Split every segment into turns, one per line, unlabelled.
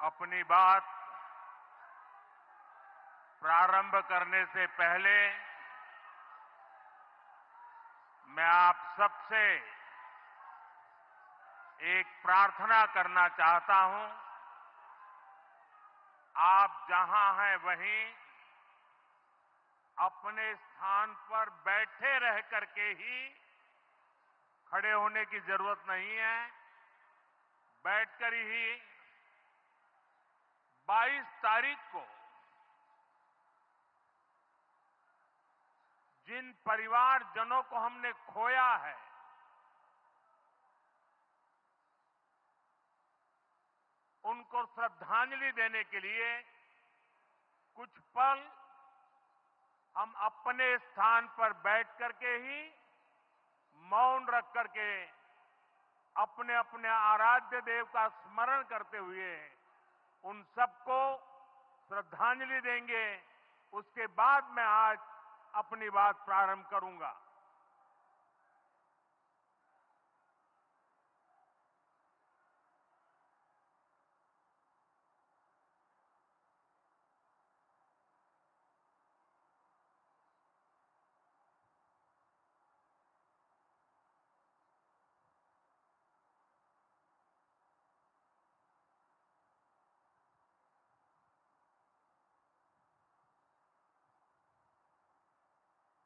अपनी बात प्रारंभ करने से पहले मैं आप सबसे एक प्रार्थना करना चाहता हूं। आप जहां हैं वहीं अपने स्थान पर बैठे रह करके ही, खड़े होने की जरूरत नहीं है, बैठकर ही 22 तारीख को जिन परिवारजनों को हमने खोया है, उनको श्रद्धांजलि देने के लिए कुछ पल हम अपने स्थान पर बैठ करके ही मौन रख करके अपने अपने आराध्य देव का स्मरण करते हुए उन सबको श्रद्धांजलि देंगे। उसके बाद मैं आज अपनी बात प्रारंभ करूंगा।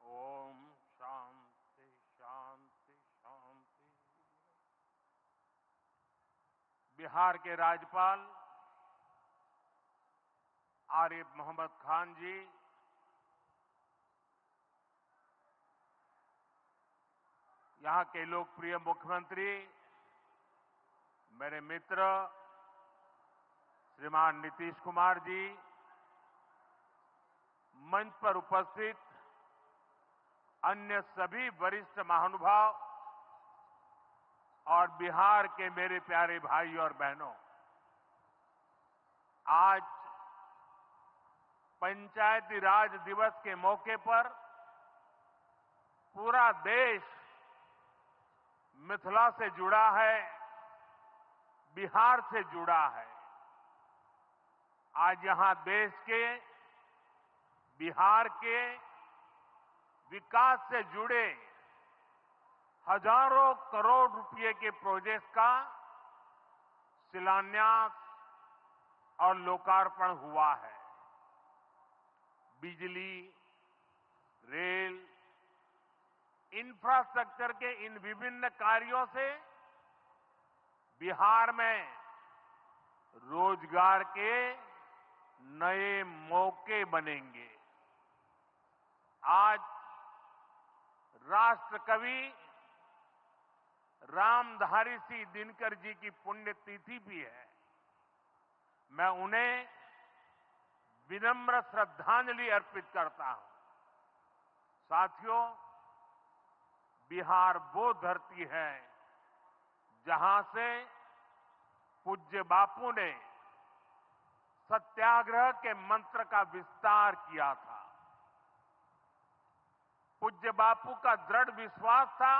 ओम शांति शांति शांति। बिहार के राज्यपाल आरिफ मोहम्मद खान जी, यहां के लोकप्रिय मुख्यमंत्री मेरे मित्र श्रीमान नीतीश कुमार जी, मंच पर उपस्थित अन्य सभी वरिष्ठ महानुभाव और बिहार के मेरे प्यारे भाई और बहनों, आज पंचायती राज दिवस के मौके पर पूरा देश मिथिला से जुड़ा है, बिहार से जुड़ा है। आज यहां देश के, बिहार के विकास से जुड़े हजारों करोड़ रुपए के प्रोजेक्ट का शिलान्यास और लोकार्पण हुआ है। बिजली, रेल, इंफ्रास्ट्रक्चर के इन विभिन्न कार्यों से बिहार में रोजगार के नए मौके बनेंगे। आज राष्ट्र कवि रामधारी सिंह दिनकर जी की पुण्यतिथि भी है। मैं उन्हें विनम्र श्रद्धांजलि अर्पित करता हूं। साथियों, बिहार वो धरती है जहां से पूज्य बापू ने सत्याग्रह के मंत्र का विस्तार किया था। पूज्य बापू का दृढ़ विश्वास था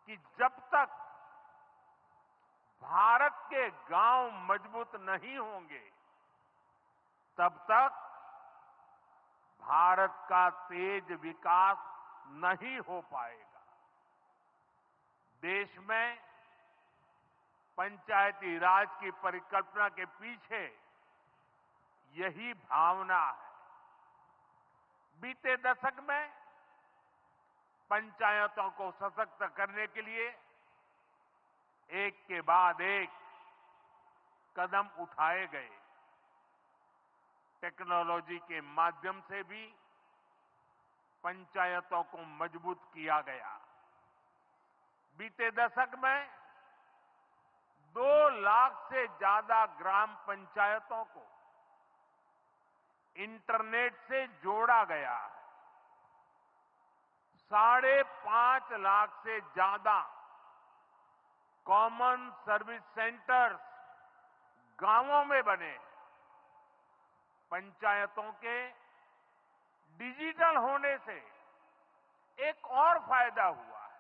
कि जब तक भारत के गांव मजबूत नहीं होंगे, तब तक भारत का तेज विकास नहीं हो पाएगा। देश में पंचायती राज की परिकल्पना के पीछे यही भावना है। बीते दशक में पंचायतों को सशक्त करने के लिए एक के बाद एक कदम उठाए गए। टेक्नोलॉजी के माध्यम से भी पंचायतों को मजबूत किया गया। बीते दशक में 2 लाख से ज्यादा ग्राम पंचायतों को इंटरनेट से जोड़ा गया है। 5.5 लाख से ज्यादा कॉमन सर्विस सेंटर्स गांवों में बने। पंचायतों के डिजिटल होने से एक और फायदा हुआ है।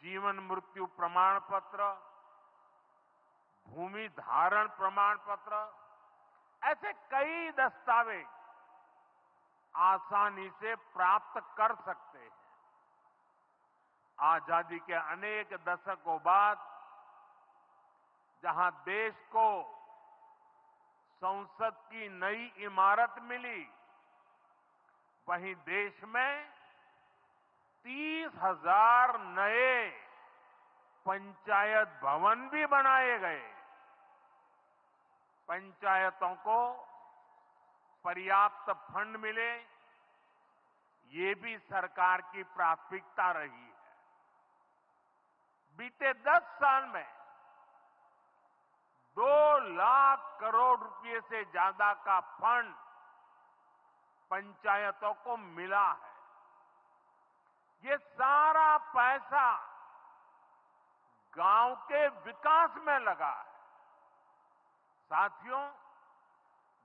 जीवन मृत्यु प्रमाण पत्र, भूमि धारण प्रमाण पत्र, ऐसे कई दस्तावेज आसानी से प्राप्त कर सकते हैं। आजादी के अनेक दशकों बाद जहां देश को संसद की नई इमारत मिली, वहीं देश में 30,000 नए पंचायत भवन भी बनाए गए। पंचायतों को पर्याप्त फंड मिले, ये भी सरकार की प्राथमिकता रही है। बीते 10 साल में 2 लाख करोड़ रुपए से ज्यादा का फंड पंचायतों को मिला है। ये सारा पैसा गांव के विकास में लगा है। साथियों,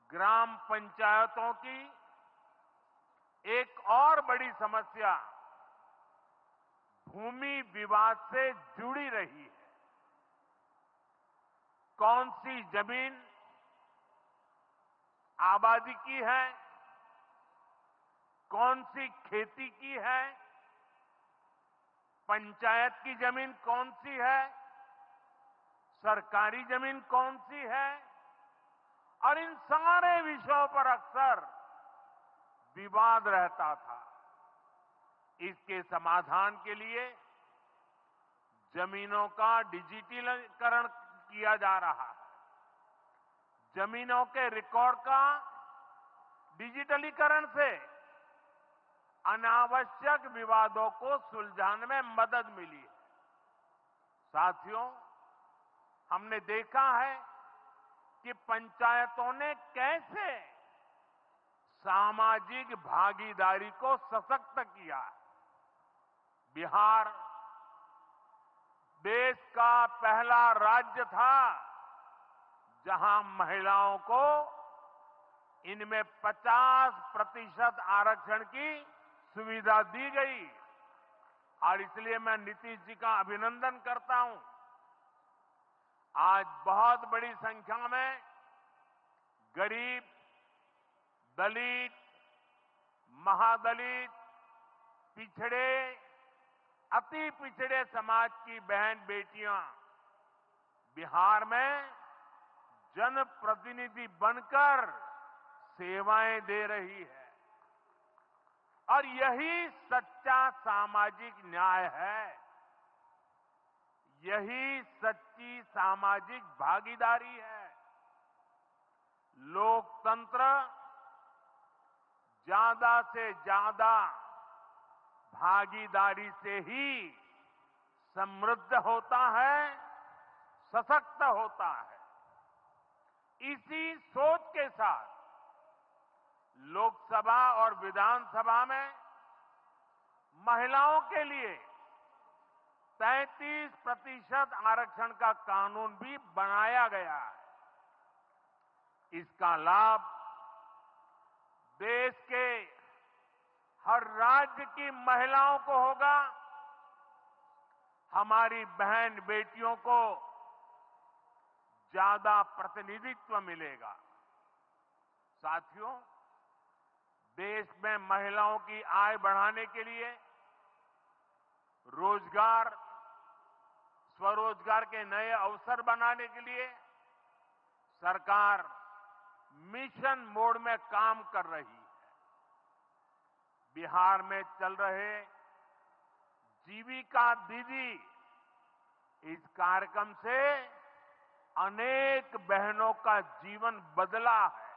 ग्राम पंचायतों की एक और बड़ी समस्या भूमि विवाद से जुड़ी रही है। कौन सी जमीन आबादी की है, कौन सी खेती की है, पंचायत की जमीन कौन सी है, सरकारी जमीन कौन सी है, और इन सारे विषयों पर अक्सर विवाद रहता था। इसके समाधान के लिए जमीनों का डिजिटलीकरण किया जा रहा है। जमीनों के रिकॉर्ड का डिजिटलीकरण से अनावश्यक विवादों को सुलझाने में मदद मिली है। साथियों, हमने देखा है कि पंचायतों ने कैसे सामाजिक भागीदारी को सशक्त किया। बिहार देश का पहला राज्य था जहां महिलाओं को इनमें 50% आरक्षण की सुविधा दी गई, और इसलिए मैं नीतीश जी का अभिनंदन करता हूं। आज बहुत बड़ी संख्या में गरीब, दलित, महादलित, पिछड़े, अति पिछड़े समाज की बहन बेटियां बिहार में जनप्रतिनिधि बनकर सेवाएं दे रही है, और यही सच्चा सामाजिक न्याय है। यही सच्ची सामाजिक भागीदारी है। लोकतंत्र ज्यादा से ज्यादा भागीदारी से ही समृद्ध होता है, सशक्त होता है। इसी सोच के साथ लोकसभा और विधानसभा में महिलाओं के लिए 33% आरक्षण का कानून भी बनाया गया है। इसका लाभ देश के हर राज्य की महिलाओं को होगा। हमारी बहन बेटियों को ज्यादा प्रतिनिधित्व मिलेगा। साथियों, देश में महिलाओं की आय बढ़ाने के लिए रोजगार, स्वरोजगार के नए अवसर बनाने के लिए सरकार मिशन मोड में काम कर रही है। बिहार में चल रहे जीविका दीदी इस कार्यक्रम से अनेक बहनों का जीवन बदला है।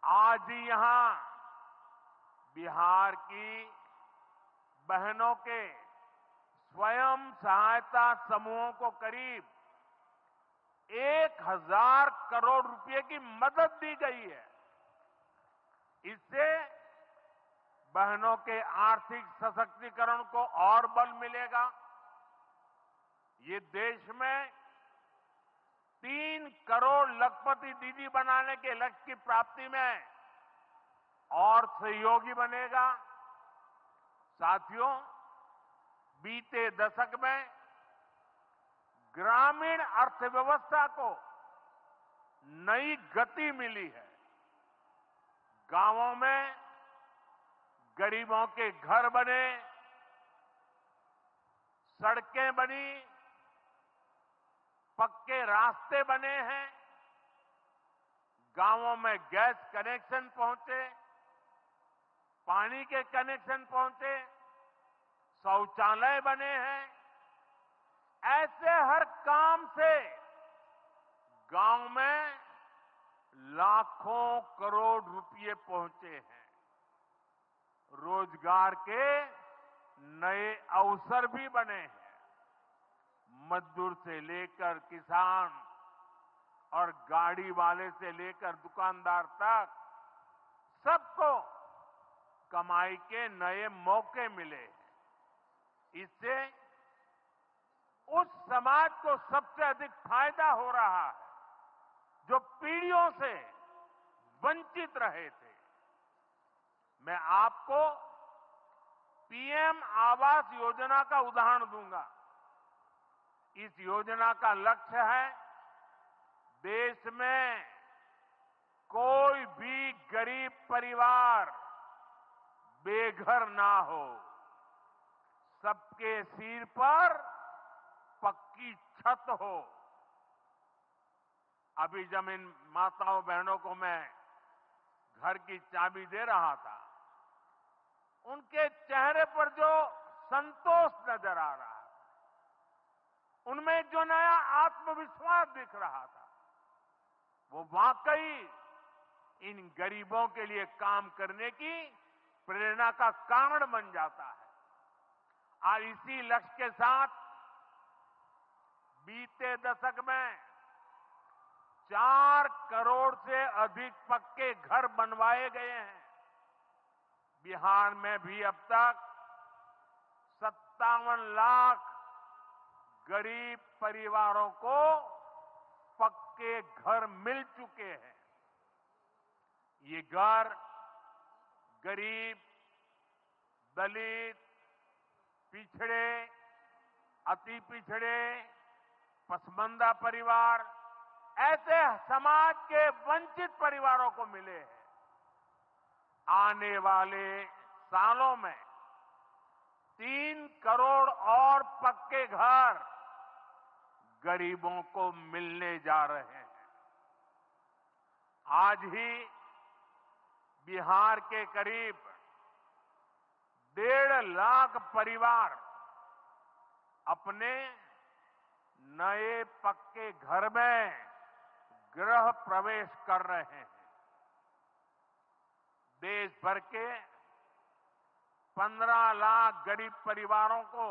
आज ही यहां बिहार की बहनों के स्वयं सहायता समूहों को करीब 1,000 करोड़ रुपए की मदद दी गई है। इससे बहनों के आर्थिक सशक्तिकरण को और बल मिलेगा। ये देश में 3 करोड़ लखपति दीदी बनाने के लक्ष्य की प्राप्ति में और सहयोगी बनेगा। साथियों, बीते दशक में ग्रामीण अर्थव्यवस्था को नई गति मिली है। गांवों में गरीबों के घर बने, सड़कें बनी, पक्के रास्ते बने हैं, गांवों में गैस कनेक्शन पहुंचे, पानी के कनेक्शन पहुंचे, शौचालय बने हैं। ऐसे हर काम से गांव में लाखों करोड़ रुपए पहुंचे हैं। रोजगार के नए अवसर भी बने हैं। मजदूर से लेकर किसान और गाड़ी वाले से लेकर दुकानदार तक सबको कमाई के नए मौके मिले हैं। इससे उस समाज को सबसे अधिक फायदा हो रहा है जो पीढ़ियों से वंचित रहे थे। मैं आपको पीएम आवास योजना का उदाहरण दूंगा। इस योजना का लक्ष्य है देश में कोई भी गरीब परिवार बेघर ना हो, सबके सिर पर पक्की छत हो। अभी जब इन माताओं बहनों को मैं घर की चाबी दे रहा था, उनके चेहरे पर जो संतोष नजर आ रहा था, उनमें जो नया आत्मविश्वास दिख रहा था, वो वाकई इन गरीबों के लिए काम करने की प्रेरणा का कारण बन जाता है। और इसी लक्ष्य के साथ बीते दशक में 4 करोड़ से अधिक पक्के घर बनवाए गए हैं। बिहार में भी अब तक 57 लाख गरीब परिवारों को पक्के घर मिल चुके हैं। ये घर गरीब, दलित, पिछड़े, अति पिछड़े, पसमानदा परिवार, ऐसे समाज के वंचित परिवारों को मिले हैं। आने वाले सालों में 3 करोड़ और पक्के घर गरीबों को मिलने जा रहे हैं। आज ही बिहार के करीब 1.5 लाख परिवार अपने नए पक्के घर में गृह प्रवेश कर रहे हैं। देश भर के 15 लाख गरीब परिवारों को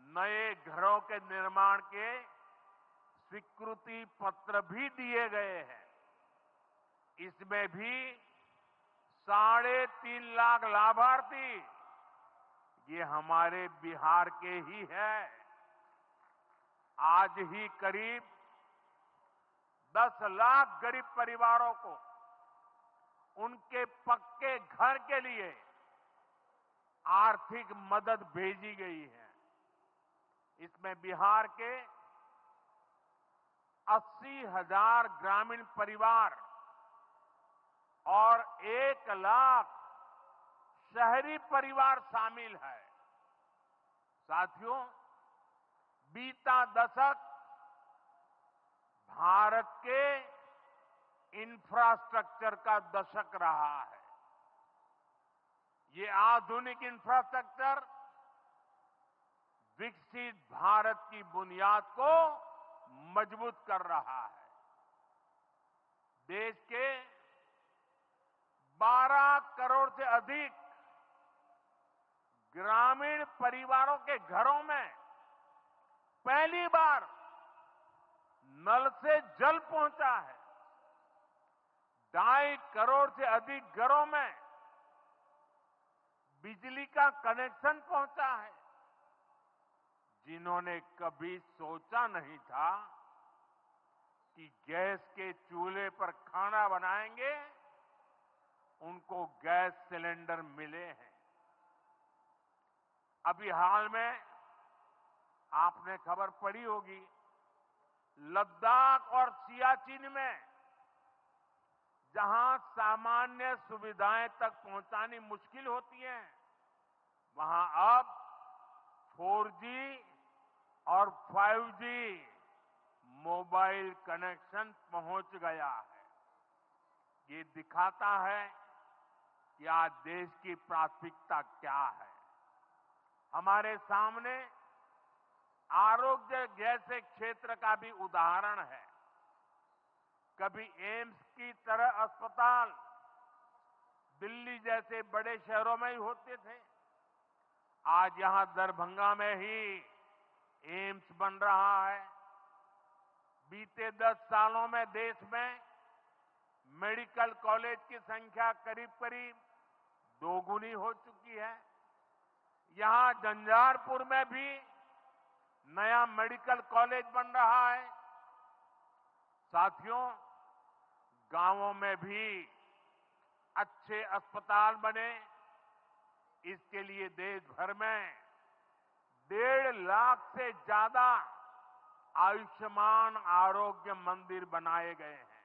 नए घरों के निर्माण के स्वीकृति पत्र भी दिए गए हैं। इसमें भी 3.5 लाख लाभार्थी ये हमारे बिहार के ही हैं। आज ही करीब 10 लाख गरीब परिवारों को उनके पक्के घर के लिए आर्थिक मदद भेजी गई है। इसमें बिहार के 80,000 ग्रामीण परिवार और 1 लाख शहरी परिवार शामिल है। साथियों, बीता दशक भारत के इंफ्रास्ट्रक्चर का दशक रहा है। ये आधुनिक इंफ्रास्ट्रक्चर विकसित भारत की बुनियाद को मजबूत कर रहा है। देश के 12 करोड़ से अधिक ग्रामीण परिवारों के घरों में पहली बार नल से जल पहुंचा है। 2.5 करोड़ से अधिक घरों में बिजली का कनेक्शन पहुंचा है। जिन्होंने कभी सोचा नहीं था कि गैस के चूल्हे पर खाना बनाएंगे, उनको गैस सिलेंडर मिले हैं। अभी हाल में आपने खबर पढ़ी होगी, लद्दाख और सियाचिन में जहां सामान्य सुविधाएं तक पहुंचानी मुश्किल होती है, वहां अब 4G और 5G मोबाइल कनेक्शन पहुंच गया है। ये दिखाता है कि आज देश की प्राथमिकता क्या है। हमारे सामने आरोग्य जैसे क्षेत्र का भी उदाहरण है। कभी एम्स की तरह अस्पताल दिल्ली जैसे बड़े शहरों में ही होते थे, आज यहां दरभंगा में ही एम्स बन रहा है। बीते 10 सालों में देश में मेडिकल कॉलेज की संख्या करीब करीब दोगुनी हो चुकी है। यहां झंझारपुर में भी नया मेडिकल कॉलेज बन रहा है। साथियों, गांवों में भी अच्छे अस्पताल बने, इसके लिए देश भर में 1.5 लाख से ज्यादा आयुष्मान आरोग्य मंदिर बनाए गए हैं।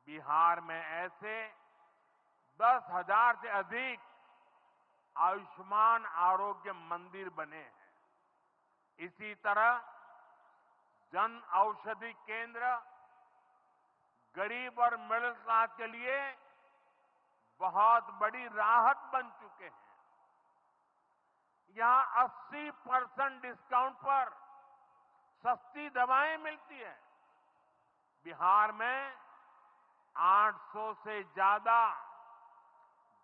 बिहार में ऐसे 10,000 से अधिक आयुष्मान आरोग्य मंदिर बने हैं। इसी तरह जन औषधि केंद्र गरीब और मिडिल क्लास के लिए बहुत बड़ी राहत बन चुके हैं। यहां 80% डिस्काउंट पर सस्ती दवाएं मिलती हैं। बिहार में 800 से ज्यादा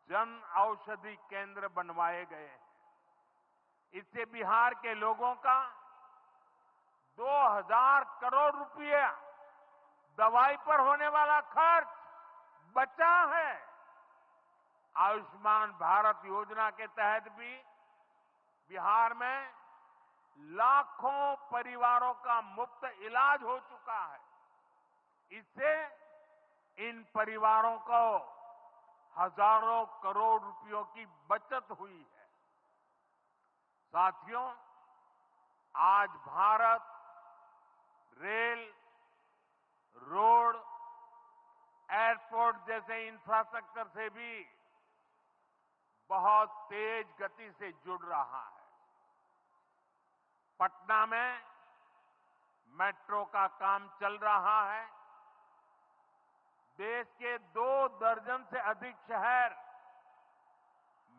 जन औषधि केंद्र बनवाए गए हैं। इससे बिहार के लोगों का 2,000 करोड़ रुपया दवाई पर होने वाला खर्च बचा है। आयुष्मान भारत योजना के तहत भी बिहार में लाखों परिवारों का मुफ्त इलाज हो चुका है। इससे इन परिवारों को हजारों करोड़ रुपयों की बचत हुई है। साथियों, आज भारत रेल, रोड, एयरपोर्ट जैसे इंफ्रास्ट्रक्चर से भी बहुत तेज गति से जुड़ रहा है। पटना में मेट्रो का काम चल रहा है। देश के 2 दर्जन से अधिक शहर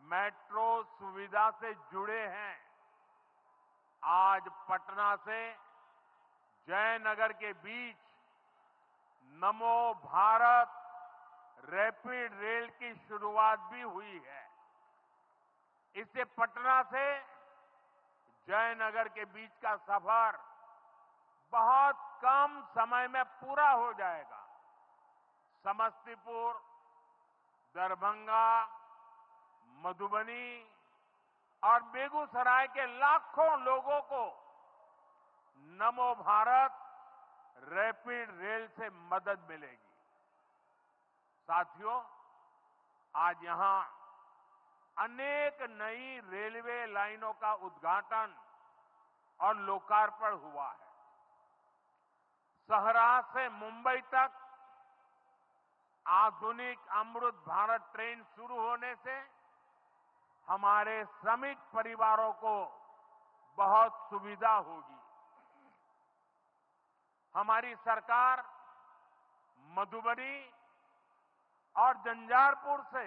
मेट्रो सुविधा से जुड़े हैं। आज पटना से जयनगर के बीच नमो भारत रैपिड रेल की शुरुआत भी हुई है। इससे पटना से जयनगर के बीच का सफर बहुत कम समय में पूरा हो जाएगा। समस्तीपुर, दरभंगा, मधुबनी और बेगूसराय के लाखों लोगों को नमो भारत रैपिड रेल से मदद मिलेगी। साथियों, आज यहां अनेक नई रेलवे लाइनों का उद्घाटन और लोकार्पण हुआ है। सहरा से मुंबई तक आधुनिक अमृत भारत ट्रेन शुरू होने से हमारे श्रमिक परिवारों को बहुत सुविधा होगी। हमारी सरकार मधुबनी और झंझारपुर से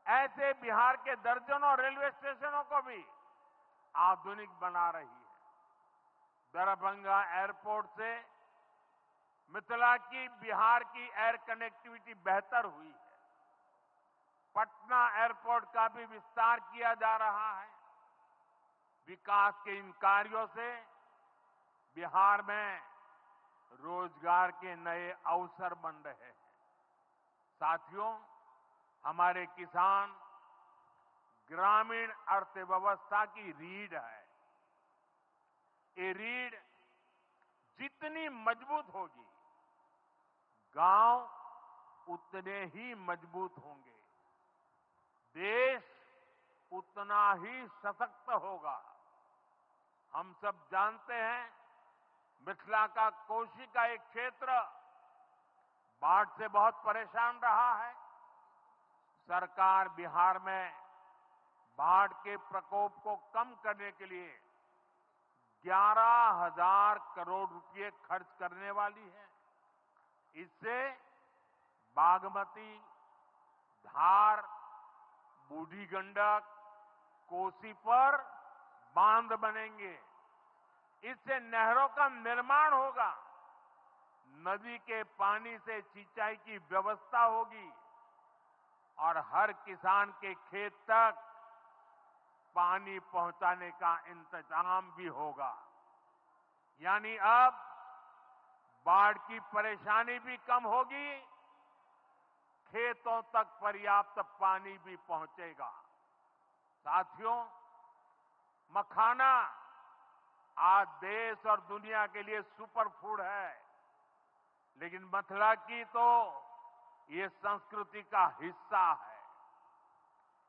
ऐसे बिहार के दर्जनों रेलवे स्टेशनों को भी आधुनिक बना रही है। दरभंगा एयरपोर्ट से मिथिला की बिहार की एयर कनेक्टिविटी बेहतर हुई है। पटना एयरपोर्ट का भी विस्तार किया जा रहा है। विकास के इन कार्यों से बिहार में रोजगार के नए अवसर बन रहे हैं। साथियों, हमारे किसान ग्रामीण अर्थव्यवस्था की रीढ़ है। ये रीढ़ जितनी मजबूत होगी, गांव उतने ही मजबूत होंगे, देश उतना ही सशक्त होगा। हम सब जानते हैं, मिथिला का कोशी का एक क्षेत्र बाढ़ से बहुत परेशान रहा है। सरकार बिहार में बाढ़ के प्रकोप को कम करने के लिए 11,000 करोड़ रुपए खर्च करने वाली है। इससे बागमती, धार, बूढ़ी गंडक, कोसी पर बांध बनेंगे। इससे नहरों का निर्माण होगा, नदी के पानी से सिंचाई की व्यवस्था होगी और हर किसान के खेत तक पानी पहुंचाने का इंतजाम भी होगा। यानी अब बाढ़ की परेशानी भी कम होगी, खेतों तक पर्याप्त पानी भी पहुंचेगा। साथियों, मखाना आज देश और दुनिया के लिए सुपर फूड है, लेकिन मिथिला की तो ये संस्कृति का हिस्सा है।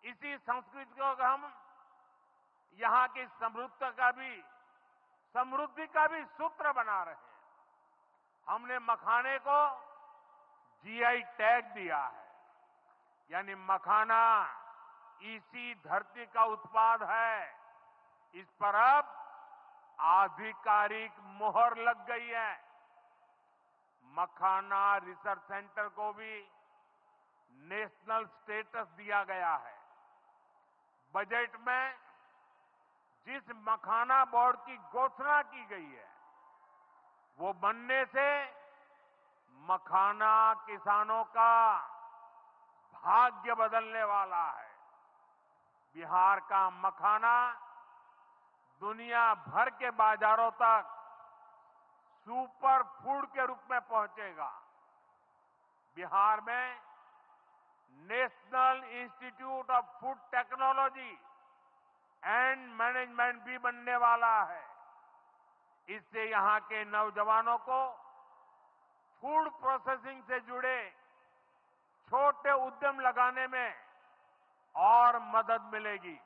इसी संस्कृति को हम यहां की समृद्धि का भी सूत्र बना रहे हैं। हमने मखाने को जीआई टैग दिया है, यानी मखाना इसी धरती का उत्पाद है। इस पर अब आधिकारिक मोहर लग गई है। मखाना रिसर्च सेंटर को भी नेशनल स्टेटस दिया गया है। बजट में जिस मखाना बोर्ड की घोषणा की गई है, वो बनने से मखाना किसानों का भाग्य बदलने वाला है। बिहार का मखाना दुनिया भर के बाजारों तक सुपर फूड के रूप में पहुंचेगा। बिहार में national institute of food technology and management भी बनने वाला है। इससे यहां के नौजवानों को फूड प्रोसेसिंग से जुड़े छोटे उद्यम लगाने में और मदद मिलेगी।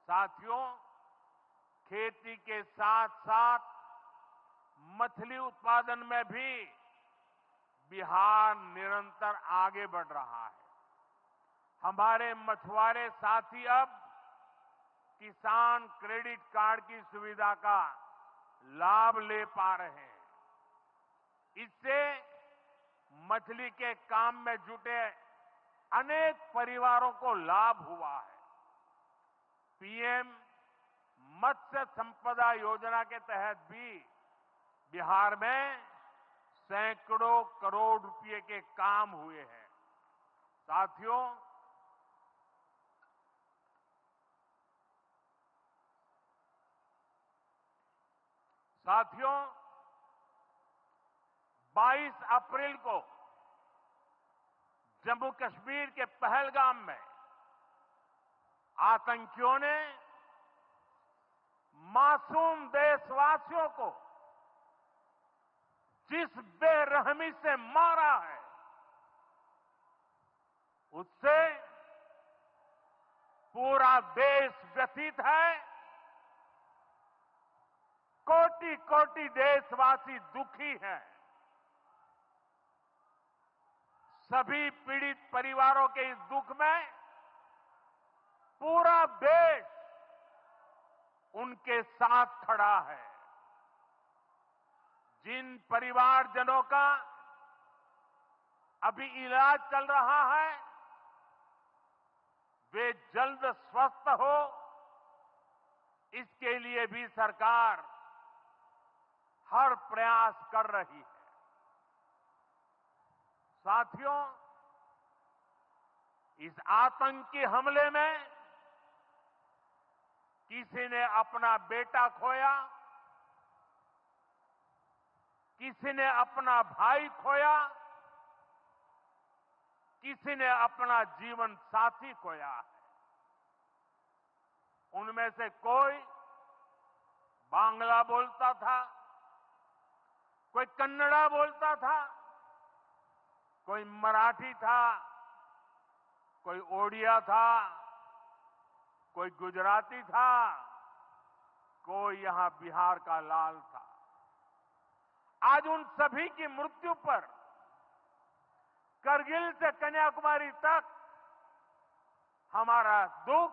साथियों, खेती के साथ साथ मछली उत्पादन में भी बिहार निरंतर आगे बढ़ रहा है। हमारे मछुआरे साथी अब किसान क्रेडिट कार्ड की सुविधा का लाभ ले पा रहे हैं। इससे मछली के काम में जुटे अनेक परिवारों को लाभ हुआ है। पीएम मत्स्य संपदा योजना के तहत भी बिहार में सैकड़ों करोड़ रुपए के काम हुए हैं। साथियों, साथियों 22 अप्रैल को जम्मू कश्मीर के पहलगाम में आतंकियों ने मासूम देशवासियों को जिस बेरहमी से मारा है, उससे पूरा देश व्यथित है। कोटि कोटि देशवासी दुखी हैं। सभी पीड़ित परिवारों के इस दुख में पूरा देश उनके साथ खड़ा है। जिन परिवारजनों का अभी इलाज चल रहा है, वे जल्द स्वस्थ हो, इसके लिए भी सरकार हर प्रयास कर रही है। साथियों, इस आतंकी हमले में किसी ने अपना बेटा खोया, किसी ने अपना भाई खोया, किसी ने अपना जीवन साथी खोया है। उनमें से कोई बांग्ला बोलता था, कोई कन्नड़ा बोलता था, कोई मराठी था, कोई ओडिया था, कोई गुजराती था, कोई यहां बिहार का लाल था। आज उन सभी की मृत्यु पर करगिल से कन्याकुमारी तक हमारा दुख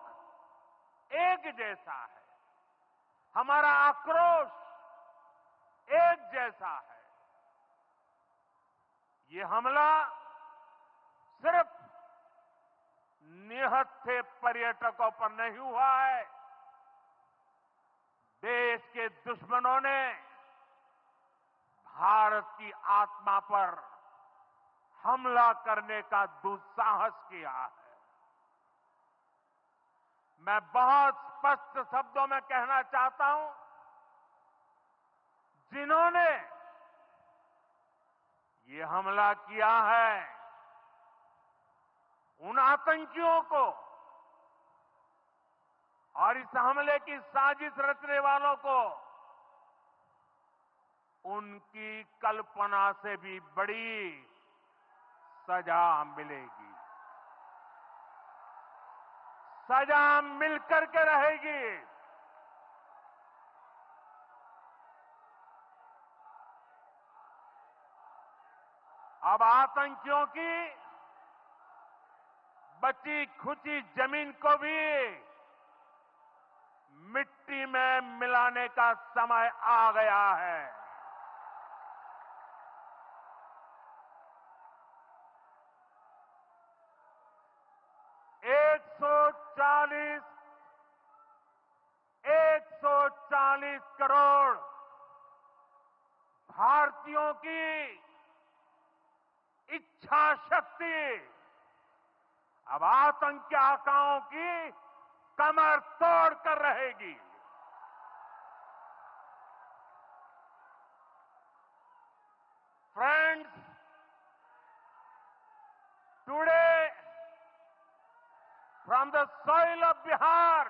एक जैसा है, हमारा आक्रोश एक जैसा है। ये हमला सिर्फ निहत्थे पर्यटकों पर नहीं हुआ है, देश के दुश्मनों ने भारत की आत्मा पर हमला करने का दुस्साहस किया है। मैं बहुत स्पष्ट शब्दों में कहना चाहता हूं, जिन्होंने ये हमला किया है, उन आतंकियों को और इस हमले की साजिश रचने वालों को उनकी कल्पना से भी बड़ी सजा मिलेगी, सजा मिलकर के रहेगी। अब आतंकियों की बची खुची जमीन को भी मिट्टी में मिलाने का समय आ गया है। एक सौ चालीस करोड़ भारतीयों की इच्छा शक्ति अब आतंकी आकाओं की कमर तोड़ कर रहेगी। Friends, today from the soil of Bihar,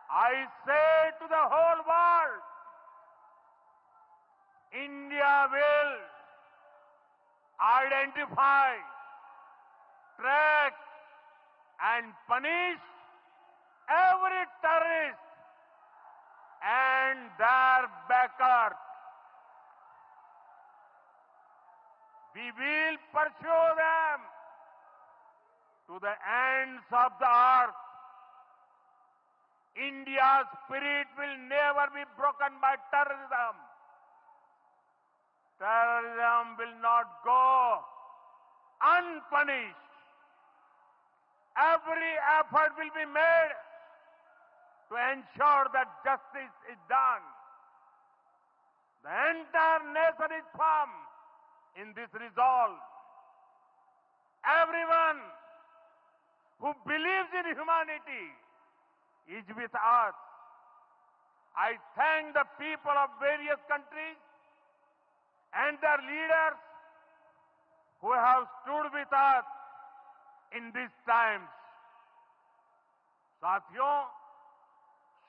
I say to the whole world, India will identify, track and punish every terrorist and their backers. We will pursue them to the ends of the earth. India's spirit will never be broken by terrorism. Terrorism will not go unpunished. Every effort will be made to ensure that justice is done. The entire nation is firm in this resolve. Everyone who believes in humanity is with us. I thank the people of various countries and their leaders who have stood with us in these times. साथियों,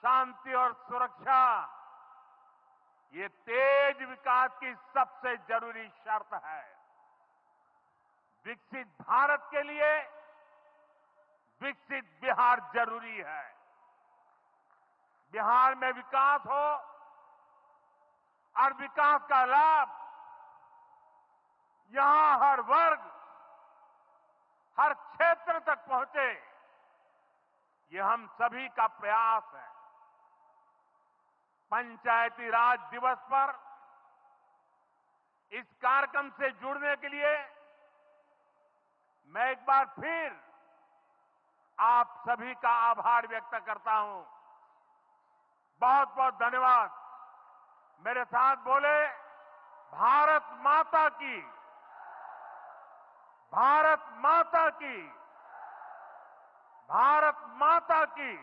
शांति और सुरक्षा ये तेज विकास की सबसे जरूरी शर्त है। विकसित भारत के लिए विकसित बिहार जरूरी है। बिहार में विकास हो और विकास का लाभ यहां हर वर्ग, हर क्षेत्र तक पहुंचे, ये हम सभी का प्रयास है। पंचायती राज दिवस पर इस कार्यक्रम से जुड़ने के लिए मैं एक बार फिर आप सभी का आभार व्यक्त करता हूं। बहुत बहुत धन्यवाद। मेरे साथ बोले, भारत माता की, भारत माता की, भारत माता की।